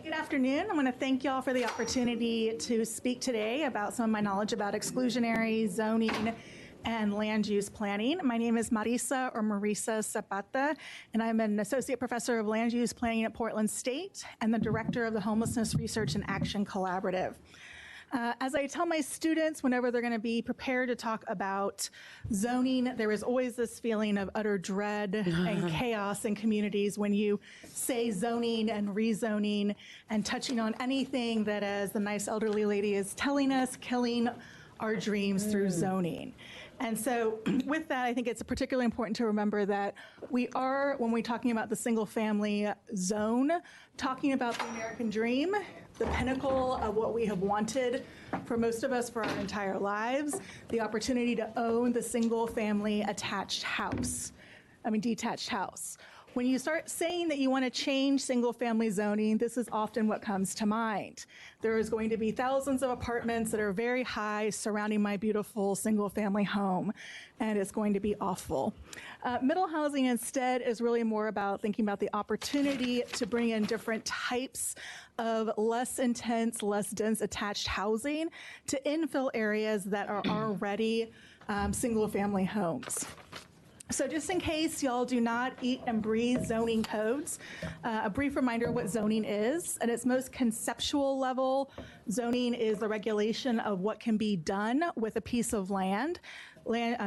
Good afternoon. I want to thank y'all for the opportunity to speak today about some of my knowledge about exclusionary zoning and land use planning. My name is Marisa Zapata, and I'm an associate professor of land use planning at Portland State and the director of the Homelessness Research and Action Collaborative. As I tell my students whenever they're going to be prepared to talk about zoning, there is always this feeling of utter dread and chaos in communities when you say zoning and rezoning and touching on anything that, as the nice elderly lady is telling us, killing our dreams through zoning. And so with that, I think it's particularly important to remember that we are, when we're talking about the single family zone, talking about the American dream, the pinnacle of what we have wanted for most of us for our entire lives, the opportunity to own the single family detached house. When you start saying that you want to change single-family zoning, this is often what comes to mind. There is going to be thousands of apartments that are very high surrounding my beautiful single-family home, and it's going to be awful. Middle housing instead is really more about thinking about the opportunity to bring in different types of less intense, less dense attached housing to infill areas that are already single-family homes. So just in case y'all do not eat and breathe zoning codes, a brief reminder of what zoning is. At its most conceptual level, zoning is the regulation of what can be done with a piece of land.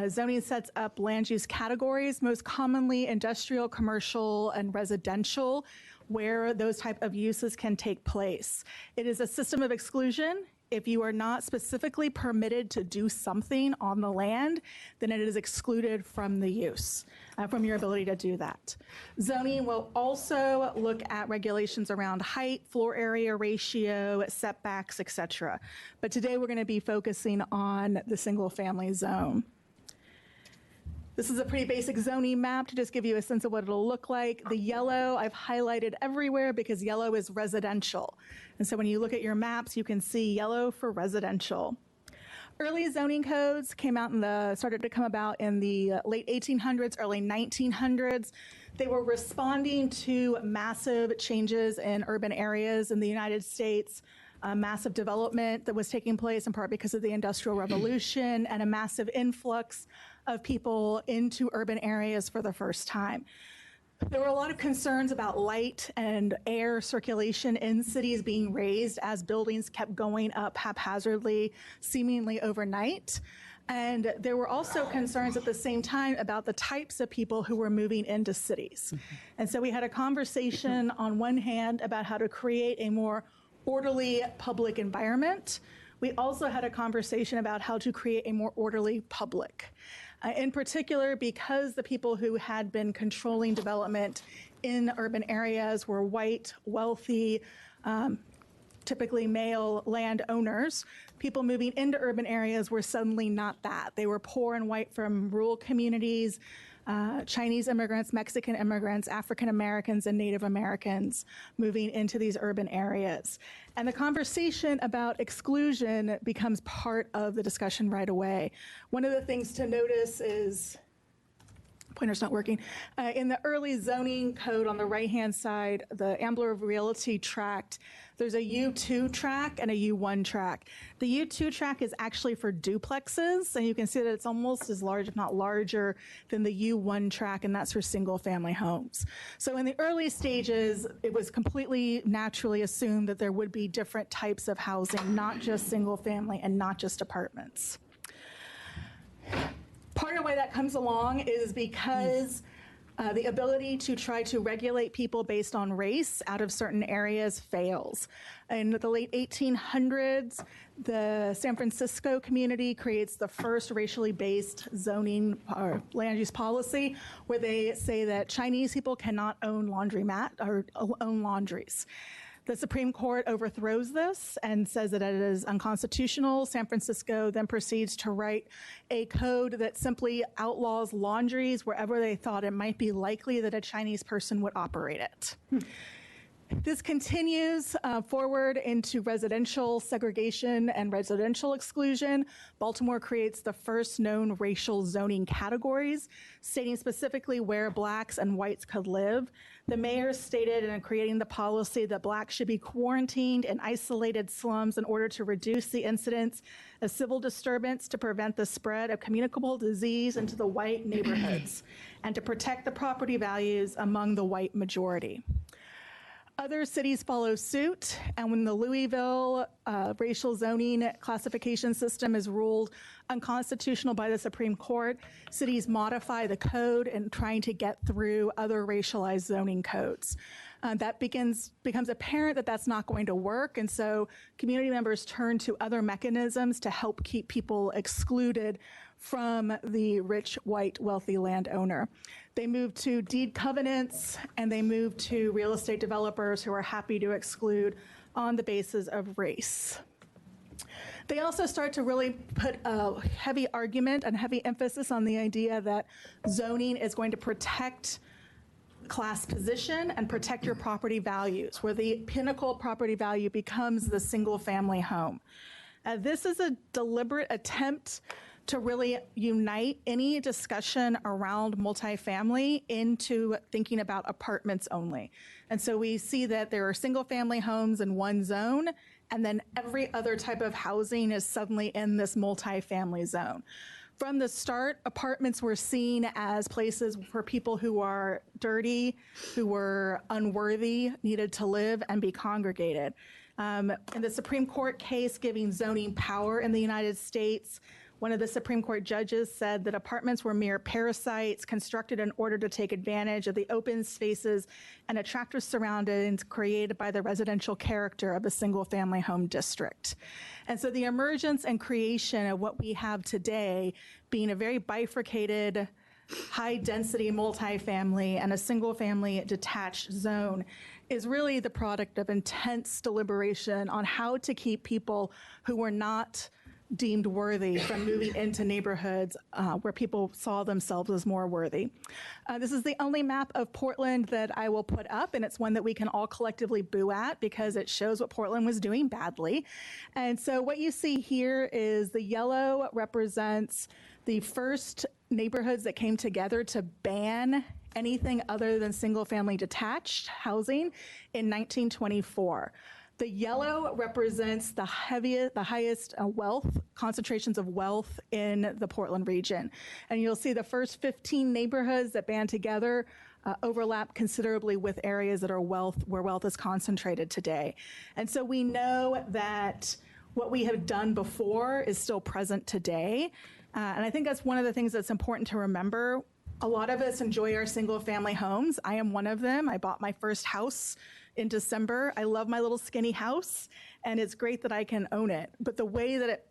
Zoning sets up land use categories, most commonly industrial, commercial, and residential, where those type of uses can take place. It is a system of exclusion. If you are not specifically permitted to do something on the land, then it is excluded from the use, from your ability to do that. Zoning will also look at regulations around height, floor area ratio, setbacks, etc. But today we're going to be focusing on the single family zone. This is a pretty basic zoning map to just give you a sense of what it'll look like. The yellow I've highlighted everywhere because yellow is residential. And so when you look at your maps, you can see yellow for residential. Early zoning codes started to come about in the late 1800s, early 1900s. They were responding to massive changes in urban areas in the United States, massive development that was taking place in part because of the Industrial Revolution and a massive influx of people into urban areas for the first time. There were a lot of concerns about light and air circulation in cities being raised as buildings kept going up haphazardly, seemingly overnight. And there were also concerns at the same time about the types of people who were moving into cities. And so we had a conversation on one hand about how to create a more orderly public environment. We also had a conversation about how to create a more orderly public. In particular, because the people who had been controlling development in urban areas were white, wealthy, typically male landowners, people moving into urban areas were suddenly not that. They were poor and white from rural communities, Chinese immigrants, Mexican immigrants, African Americans, and Native Americans moving into these urban areas. And the conversation about exclusion becomes part of the discussion right away. One of the things to notice is, pointer's not working. In the early zoning code on the right-hand side, the Ambler of Realty tract, there's a U2 track and a U1 track. The U2 track is actually for duplexes, and you can see that it's almost as large, if not larger, than the U1 track, and that's for single-family homes. So in the early stages, it was completely naturally assumed that there would be different types of housing, not just single-family and not just apartments. Part of why that comes along is because the ability to try to regulate people based on race out of certain areas fails. In the late 1800s, the San Francisco community creates the first racially based zoning or land use policy where they say that Chinese people cannot own laundromat or own laundries. The Supreme Court overthrows this and says that it is unconstitutional. San Francisco then proceeds to write a code that simply outlaws laundries wherever they thought it might be likely that a Chinese person would operate it. This continues forward into residential segregation and residential exclusion. Baltimore creates the first known racial zoning categories, stating specifically where blacks and whites could live. The mayor stated in creating the policy that blacks should be quarantined in isolated slums in order to reduce the incidence of civil disturbance, to prevent the spread of communicable disease into the white neighborhoods, and to protect the property values among the white majority. Other cities follow suit, and when the Louisville racial zoning classification system is ruled unconstitutional by the Supreme Court, cities modify the code in trying to get through other racialized zoning codes. That becomes apparent that that's not going to work, and so community members turn to other mechanisms to help keep people excluded from the rich, white, wealthy landowner. They move to deed covenants, and they move to real estate developers who are happy to exclude on the basis of race. They also start to really put a heavy argument and heavy emphasis on the idea that zoning is going to protect class position and protect your property values, where the pinnacle property value becomes the single family home. This is a deliberate attempt to really unite any discussion around multifamily into thinking about apartments only. And so we see that there are single family homes in one zone, and then every other type of housing is suddenly in this multifamily zone. From the start, apartments were seen as places for people who are dirty, who were unworthy, needed to live and be congregated. In the Supreme Court case giving zoning power in the United States, one of the Supreme Court judges said that apartments were mere parasites constructed in order to take advantage of the open spaces and attractive surroundings created by the residential character of the single-family home district. And so the emergence and creation of what we have today being a very bifurcated, high-density multifamily and a single-family detached zone is really the product of intense deliberation on how to keep people who were not deemed worthy from moving into neighborhoods where people saw themselves as more worthy. This is the only map of Portland that I will put up, and it's one that we can all collectively boo at because it shows what Portland was doing badly. And so what you see here is the yellow represents the first neighborhoods that came together to ban anything other than single-family detached housing in 1924. The yellow represents the highest wealth, concentrations of wealth in the Portland region. And you'll see the first 15 neighborhoods that band together overlap considerably with areas that are where wealth is concentrated today. And so we know that what we have done before is still present today. And I think that's one of the things that's important to remember. A lot of us enjoy our single family homes. I am one of them. I bought my first house in December. I love my little skinny house, and it's great that I can own it. But the way that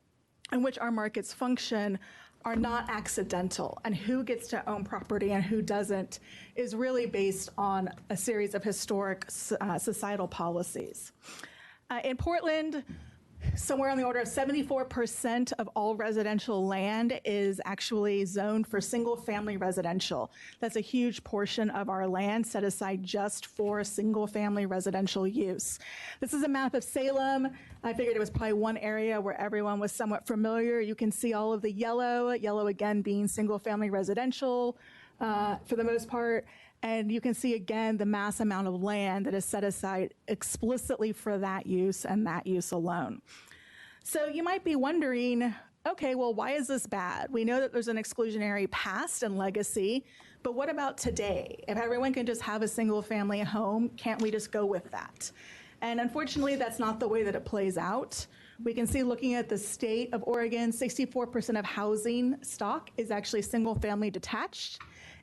in which our markets function are not accidental, and who gets to own property and who doesn't is really based on a series of historic societal policies. In Portland, somewhere on the order of 74% of all residential land is actually zoned for single-family residential. That's a huge portion of our land set aside just for single-family residential use. This is a map of Salem. I figured it was probably one area where everyone was somewhat familiar. You can see all of the yellow again being single-family residential for the most part. And you can see again the mass amount of land that is set aside explicitly for that use and that use alone. So you might be wondering, okay, well, why is this bad? We know that there's an exclusionary past and legacy, but what about today? If everyone can just have a single family home, can't we just go with that? And unfortunately, that's not the way that it plays out. We can see, looking at the state of Oregon, 64% of housing stock is actually single family detached.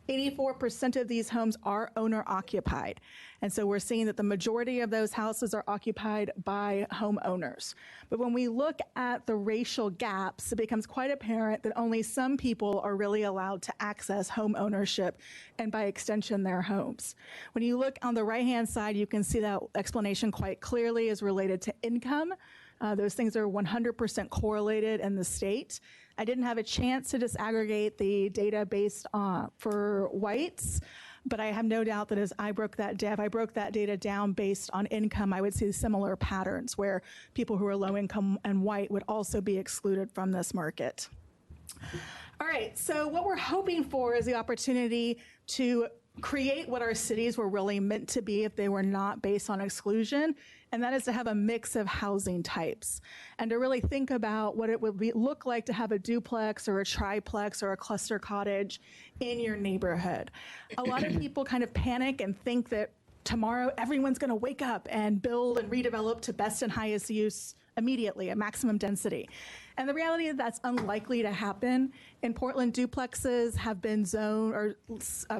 84% of these homes are owner occupied. And so we're seeing that the majority of those houses are occupied by homeowners. But when we look at the racial gaps, it becomes quite apparent that only some people are really allowed to access home ownership and by extension their homes. When you look on the right-hand side, you can see that explanation quite clearly is related to income. Those things are 100% correlated in the state. I didn't have a chance to disaggregate the data based for whites, But I have no doubt that as I broke that data down based on income, I would see similar patterns where people who are low income and white would also be excluded from this market. All right, so what we're hoping for is the opportunity to create what our cities were really meant to be if they were not based on exclusion, and that is to have a mix of housing types and to really think about what it would look like to have a duplex or a triplex or a cluster cottage in your neighborhood. A lot of people kind of panic and think that tomorrow everyone's going to wake up and build and redevelop to best and highest use immediately at maximum density. And the reality is that's unlikely to happen. In Portland, duplexes have been zoned, or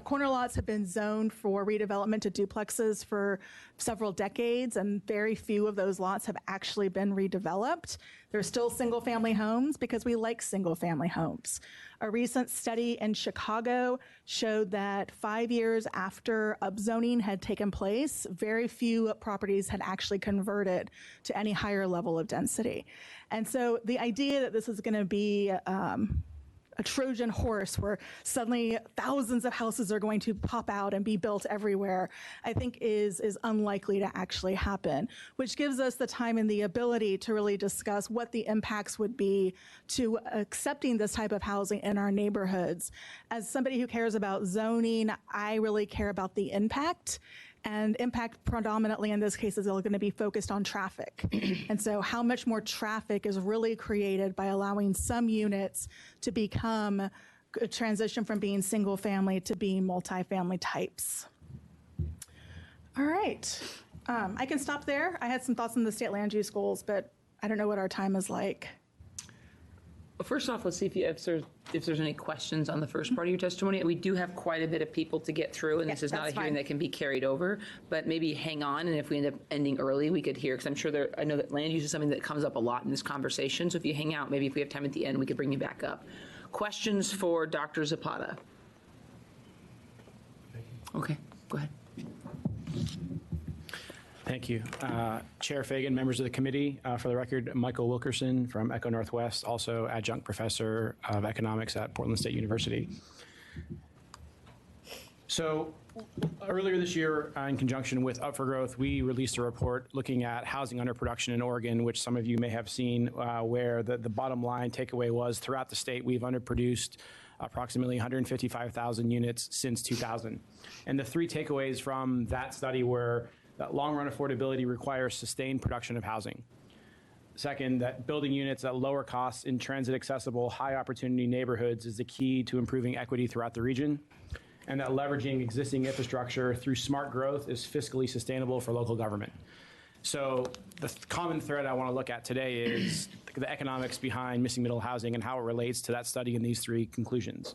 corner lots have been zoned for redevelopment to duplexes for several decades, and very few of those lots have actually been redeveloped. There's still single family homes because we like single family homes. A recent study in Chicago showed that 5 years after upzoning had taken place, very few properties had actually converted to any higher level of density. And so the idea that this is going to be a Trojan horse where suddenly thousands of houses are going to pop out and be built everywhere, I think is unlikely to actually happen, which gives us the time and the ability to really discuss what the impacts would be to accepting this type of housing in our neighborhoods. As somebody who cares about zoning, I really care about the impact. And impact predominantly in this case is going to be focused on traffic. And so how much more traffic is really created by allowing some units to become a transition from being single family to being multifamily types. All right, I can stop there. I had some thoughts on the state land use goals, but I don't know what our time is like. Well, first off, let's see if there's any questions on the first part of your testimony. We do have quite a bit of people to get through, and this is not a hearing that can be carried over, but maybe hang on, and if we end up ending early, we could hear, because I'm sure I know that land use is something that comes up a lot in this conversation, so if you hang out, maybe if we have time at the end, we could bring you back up. Questions for Dr. Zapata? Okay, go ahead. Thank you. Chair Fagan, members of the committee, for the record, Michael Wilkerson from Echo Northwest, also adjunct professor of economics at Portland State University. So earlier this year, in conjunction with Up for Growth, we released a report looking at housing underproduction in Oregon, which some of you may have seen, where the bottom line takeaway was throughout the state, we've underproduced approximately 155,000 units since 2000. And the three takeaways from that study were that long-run affordability requires sustained production of housing. Second, that building units at lower costs in transit-accessible, high-opportunity neighborhoods is the key to improving equity throughout the region. And that leveraging existing infrastructure through smart growth is fiscally sustainable for local government. So the common thread I want to look at today is the economics behind missing middle housing and how it relates to that study and these three conclusions.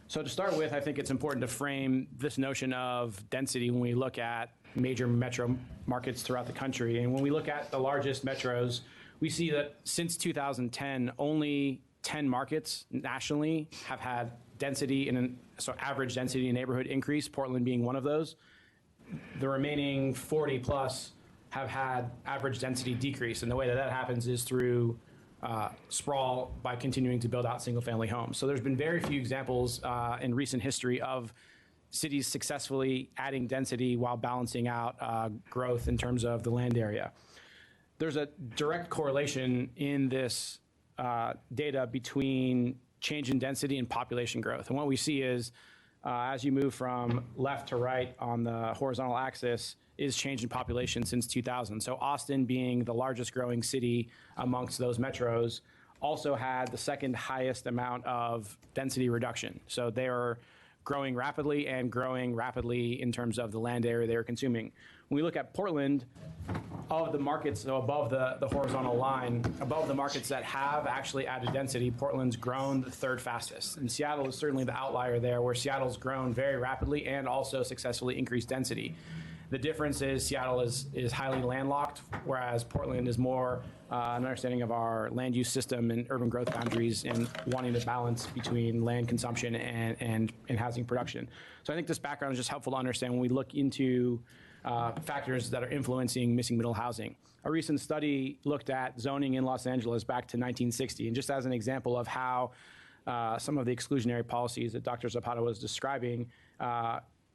So to start with, I think it's important to frame this notion of density when we look at major metro markets throughout the country. And when we look at the largest metros, we see that since 2010, only 10 markets nationally have had density, so average density in neighborhood increase, Portland being one of those. The remaining 40 plus have had average density decrease. And the way that happens is through sprawl by continuing to build out single family homes. So there's been very few examples in recent history of cities successfully adding density while balancing out growth in terms of the land area. There's a direct correlation in this data between change in density and population growth. And what we see is as you move from left to right on the horizontal axis is change in population since 2000. So Austin, being the largest growing city amongst those metros, also had the second highest amount of density reduction. So they are growing rapidly and growing rapidly in terms of the land area they are consuming. When we look at Portland, of the markets, so above the horizontal line, above the markets that have actually added density, Portland's grown the third fastest. And Seattle is certainly the outlier there, where Seattle's grown very rapidly and also successfully increased density. The difference is Seattle is highly landlocked, whereas Portland is more an understanding of our land use system and urban growth boundaries and wanting to balance between land consumption and housing production. So I think this background is just helpful to understand when we look into factors that are influencing missing middle housing. A recent study looked at zoning in Los Angeles back to 1960, and just as an example of how some of the exclusionary policies that Dr. Zapata was describing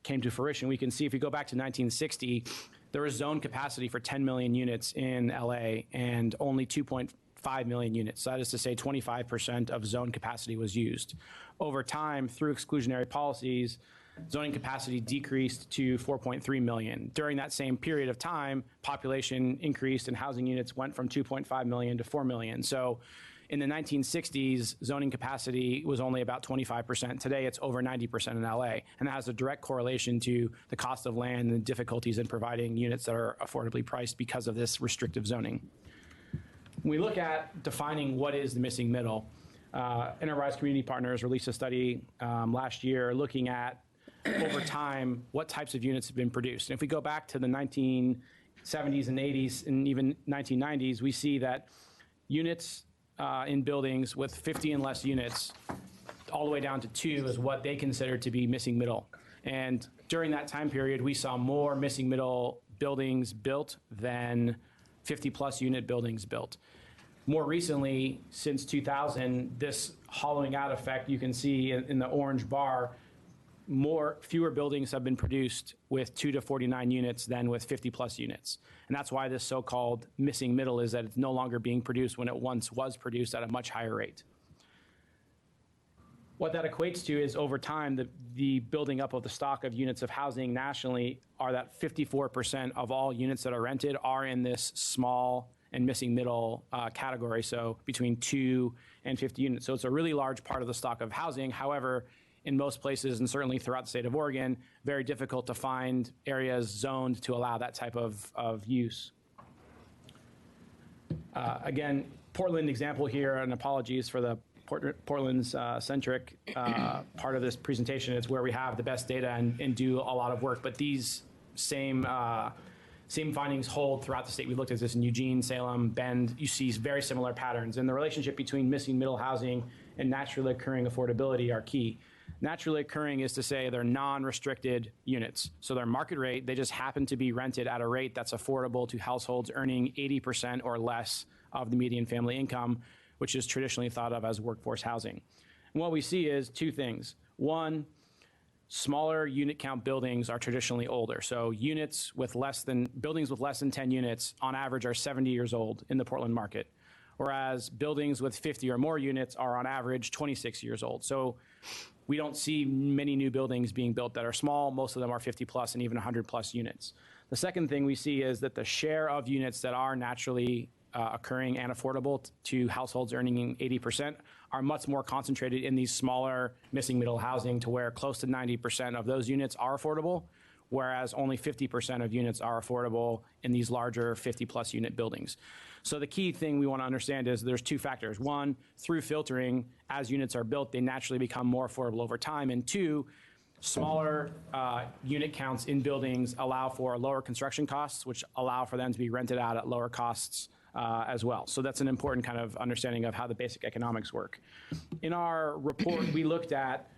came to fruition, we can see if we go back to 1960, there was zone capacity for 10 million units in LA and only 2.5 million units. So that is to say 25% of zone capacity was used. Over time, through exclusionary policies, zoning capacity decreased to 4.3 million. During that same period of time, population increased and housing units went from 2.5 million to 4 million. So in the 1960s, zoning capacity was only about 25%. Today, it's over 90% in LA. And that has a direct correlation to the cost of land and difficulties in providing units that are affordably priced because of this restrictive zoning. When we look at defining what is the missing middle, Enterprise Community Partners released a study last year looking at, over time, what types of units have been produced. And if we go back to the 1970s and 80s and even 1990s, we see that units in buildings with 50 and less units, all the way down to 2, is what they consider to be missing middle. And during that time period, we saw more missing middle buildings built than 50-plus unit buildings built. More recently, since 2000, this hollowing out effect, you can see in the orange bar, fewer buildings have been produced with 2 to 49 units than with 50-plus units. And that's why this so-called missing middle is that it's no longer being produced when it once was produced at a much higher rate. What that equates to is, over time, the building up of the stock of units of housing nationally are that 54% of all units that are rented are in this small and missing middle category, so between 2 and 50 units. So it's a really large part of the stock of housing. However, in most places, and certainly throughout the state of Oregon, very difficult to find areas zoned to allow that type of use. Again, Portland example here, and apologies for the Portland's centric part of this presentation. It's where we have the best data and do a lot of work, but these same findings hold throughout the state. We looked at this in Eugene, Salem, Bend. You see very similar patterns, and the relationship between missing middle housing and naturally occurring affordability are key. Naturally occurring is to say they're non-restricted units. So they're market rate, they just happen to be rented at a rate that's affordable to households earning 80% or less of the median family income, which is traditionally thought of as workforce housing. And what we see is 2 things. One, smaller unit count buildings are traditionally older. So buildings with less than 10 units on average are 70 years old in the Portland market, whereas buildings with 50 or more units are on average 26 years old. So we don't see many new buildings being built that are small. Most of them are 50 plus and even 100 plus units. The second thing we see is that the share of units that are naturally occurring and affordable to households earning 80% are much more concentrated in these smaller missing middle housing, to where close to 90% of those units are affordable, whereas only 50% of units are affordable in these larger 50 plus unit buildings. So the key thing we want to understand is there's 2 factors. 1, through filtering, as units are built, they naturally become more affordable over time. And 2, smaller unit counts in buildings allow for lower construction costs, which allow for them to be rented out at lower costs as well. So that's an important kind of understanding of how the basic economics work. In our report, we looked at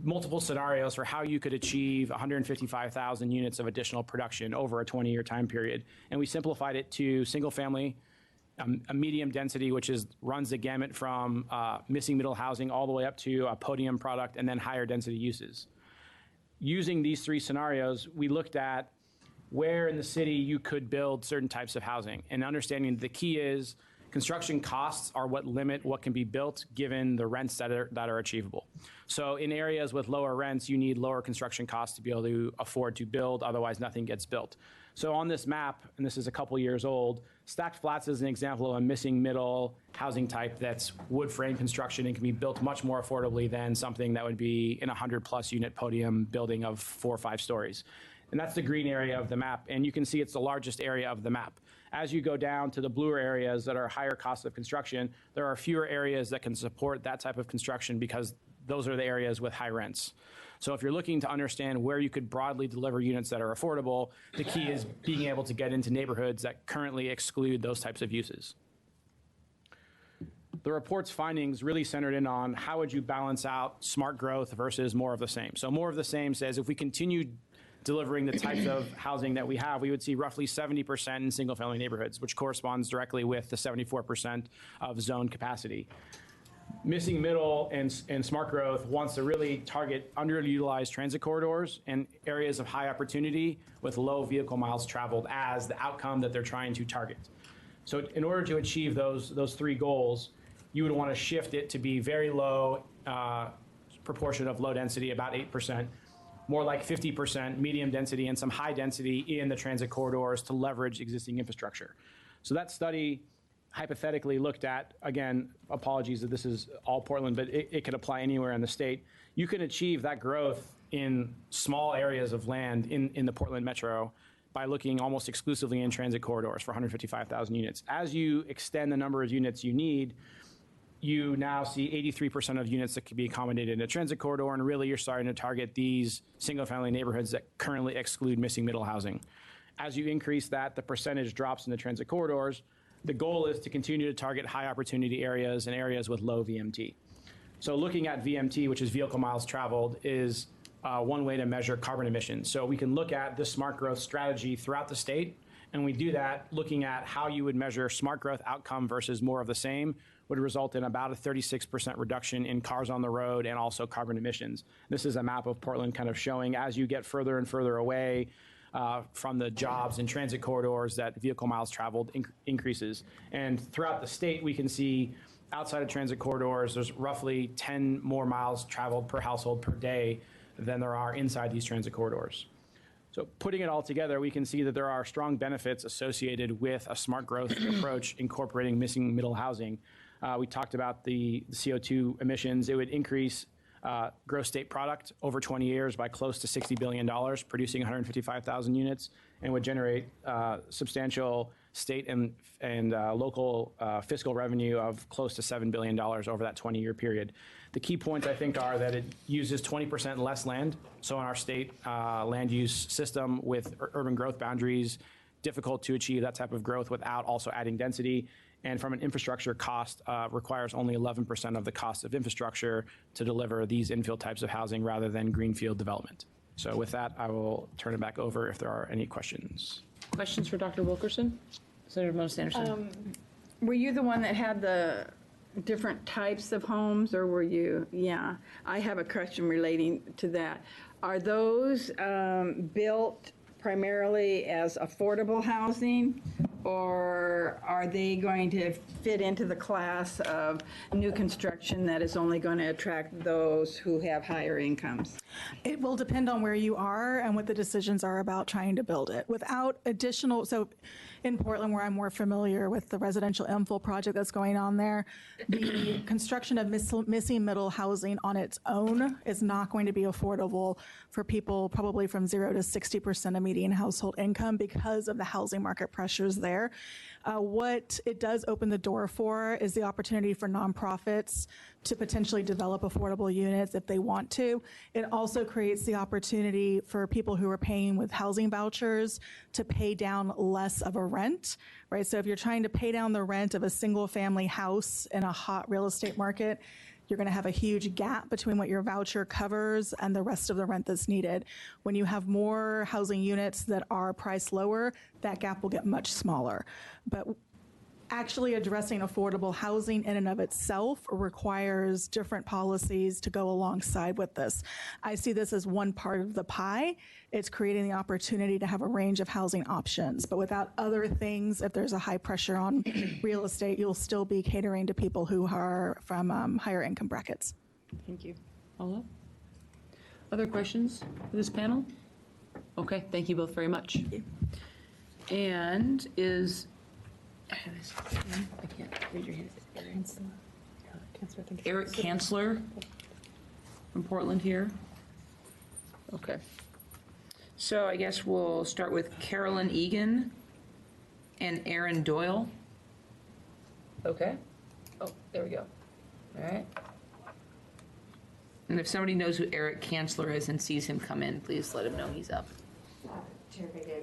multiple scenarios for how you could achieve 155,000 units of additional production over a 20-year time period. And we simplified it to single family, a medium density, which runs the gamut from missing middle housing all the way up to a podium product, and then higher density uses. Using these 3 scenarios, we looked at where in the city you could build certain types of housing, and understanding the key is construction costs are what limit what can be built given the rents that are achievable. So in areas with lower rents, you need lower construction costs to be able to afford to build, otherwise nothing gets built. So on this map, and this is a couple years old, stacked flats is an example of a missing middle housing type that's wood frame construction and can be built much more affordably than something that would be in a 100+ unit podium building of 4 or 5 stories. And that's the green area of the map, and you can see it's the largest area of the map. As you go down to the bluer areas that are higher cost of construction, there are fewer areas that can support that type of construction because those are the areas with high rents. So if you're looking to understand where you could broadly deliver units that are affordable, the key is being able to get into neighborhoods that currently exclude those types of uses. The report's findings really centered in on how would you balance out smart growth versus more of the same. So more of the same says if we continue delivering the types of housing that we have, we would see roughly 70% in single-family neighborhoods, which corresponds directly with the 74% of zone capacity. Missing Middle and Smart Growth wants to really target underutilized transit corridors and areas of high opportunity with low vehicle miles traveled as the outcome that they're trying to target. So in order to achieve those three goals, you would want to shift it to be very low proportion of low density, about 8%, more like 50% medium density and some high density in the transit corridors to leverage existing infrastructure. So that study hypothetically looked at, again, apologies that this is all Portland, but it could apply anywhere in the state. You can achieve that growth in small areas of land in the Portland metro by looking almost exclusively in transit corridors for 155,000 units. As you extend the number of units you need, you now see 83% of units that can be accommodated in a transit corridor, and really you're starting to target these single-family neighborhoods that currently exclude missing middle housing. As you increase that, the percentage drops in the transit corridors. The goal is to continue to target high opportunity areas and areas with low VMT. So looking at VMT, which is vehicle miles traveled, is one way to measure carbon emissions. So we can look at this smart growth strategy throughout the state, and we do that looking at how you would measure smart growth outcome versus more of the same would result in about a 36% reduction in cars on the road and also carbon emissions. This is a map of Portland kind of showing as you get further and further away from the jobs and transit corridors that vehicle miles traveled increases. And throughout the state, we can see outside of transit corridors, there's roughly 10 more miles traveled per household per day than there are inside these transit corridors. So putting it all together, we can see that there are strong benefits associated with a smart growth approach incorporating missing middle housing. We talked about the CO2 emissions. It would increase gross state product over 20 years by close to $60 billion, producing 155,000 units, and would generate substantial state and local fiscal revenue of close to $7 billion over that 20-year period. The key points, I think, are that it uses 20% less land. So in our state land use system with urban growth boundaries, difficult to achieve that type of growth without also adding density. And from an infrastructure cost, requires only 11% of the cost of infrastructure to deliver these infill types of housing rather than greenfield development. So with that, I will turn it back over if there are any questions. Questions for Dr. Wilkerson? Senator Moses Anderson. Were you the one that had the different types of homes, or were you? Yeah, I have a question relating to that. Are those built primarily as affordable housing, or are they going to fit into the class of new construction that is only going to attract those who have higher incomes? It will depend on where you are and what the decisions are about trying to build it. Without additional, so in Portland, where I'm more familiar with the residential infill project that's going on there, the construction of missing middle housing on its own is not going to be affordable for people probably from 0 to 60% of median household income because of the housing market pressures there. What it does open the door for is the opportunity for nonprofits to potentially develop affordable units if they want to. It also creates the opportunity for people who are paying with housing vouchers to pay down less of a rent, right? So if you're trying to pay down the rent of a single family house in a hot real estate market, you're going to have a huge gap between what your voucher covers and the rest of the rent that's needed. When you have more housing units that are priced lower, that gap will get much smaller. But actually addressing affordable housing in and of itself requires different policies to go alongside with this. I see this as one part of the pie. It's creating the opportunity to have a range of housing options. But without other things, if there's a high pressure on real estate, you'll still be catering to people who are from higher income brackets. Thank you. Paula? Other questions for this panel? Okay, thank you both very much. Thank you. And is, I can't read your hand. Eric Kanzler from Portland here. Okay. So I guess we'll start with Carolyn Egan and Aaron Doyle. Okay. Oh, there we go. All right. And if somebody knows who Eric Kanzler is and sees him come in, please let him know he's up. Chair Bigin,